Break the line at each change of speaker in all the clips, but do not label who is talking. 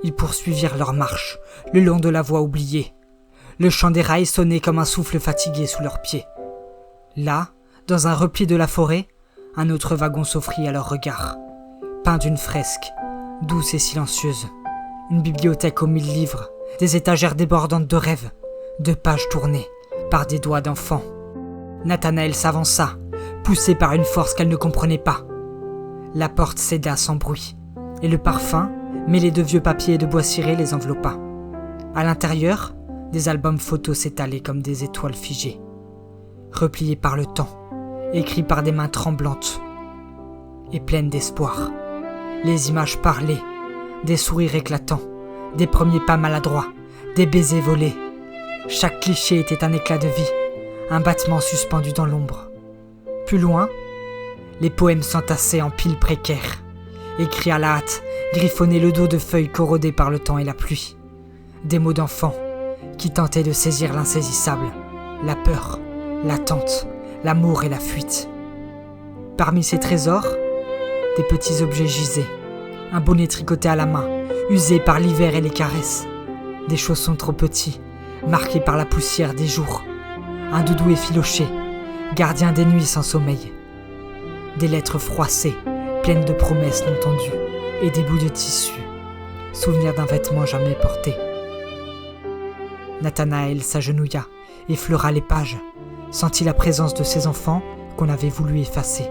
Ils poursuivirent leur marche, le long de la voie oubliée. Le chant des rails sonnait comme un souffle fatigué sous leurs pieds. Là, dans un repli de la forêt, un autre wagon s'offrit à leurs regards, peint d'une fresque, douce et silencieuse. Une bibliothèque aux 1000 livres, des étagères débordantes de rêves, de pages tournées par des doigts d'enfant. Nathanaël s'avança, poussé par une force qu'elle ne comprenait pas. La porte céda sans bruit, et le parfum, mêlé de vieux papiers et de bois ciré, les enveloppa. À l'intérieur, des albums photos s'étalaient comme des étoiles figées, repliés par le temps, écrits par des mains tremblantes et pleines d'espoir. Les images parlaient, des sourires éclatants, des premiers pas maladroits, des baisers volés. Chaque cliché était un éclat de vie, un battement suspendu dans l'ombre. Plus loin, les poèmes s'entassaient en piles précaires, écrits à la hâte, griffonnaient le dos de feuilles corrodées par le temps et la pluie. Des mots d'enfants qui tentaient de saisir l'insaisissable, la peur, l'attente, l'amour et la fuite. Parmi ces trésors, des petits objets gisaient. Un bonnet tricoté à la main, usé par l'hiver et les caresses. Des chaussons trop petits, marqués par la poussière des jours. Un doudou effiloché, gardien des nuits sans sommeil. Des lettres froissées, pleines de promesses non tendues, et des bouts de tissu, souvenirs d'un vêtement jamais porté. Nathanaël s'agenouilla, effleura les pages, sentit la présence de ces enfants qu'on avait voulu effacer.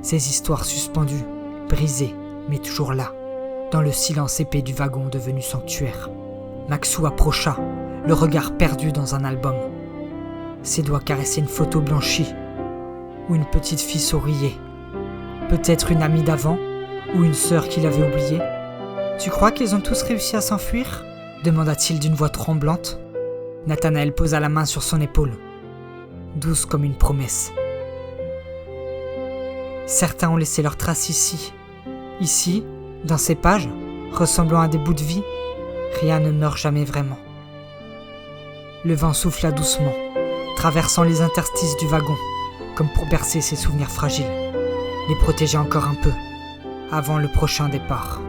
Ces histoires suspendues, brisées, mais toujours là, dans le silence épais du wagon devenu sanctuaire. Maxou approcha, le regard perdu dans un album. Ses doigts caressaient une photo blanchie, où une petite fille souriait. Peut-être une amie d'avant, ou une sœur qu'il avait oubliée. « Tu crois qu'ils ont tous réussi à s'enfuir ?» demanda-t-il d'une voix tremblante. Nathanaël posa la main sur son épaule, douce comme une promesse. Certains ont laissé leurs traces ici, dans ces pages, ressemblant à des bouts de vie, rien ne meurt jamais vraiment. Le vent souffla doucement, traversant les interstices du wagon, comme pour bercer ses souvenirs fragiles, les protéger encore un peu, avant le prochain départ.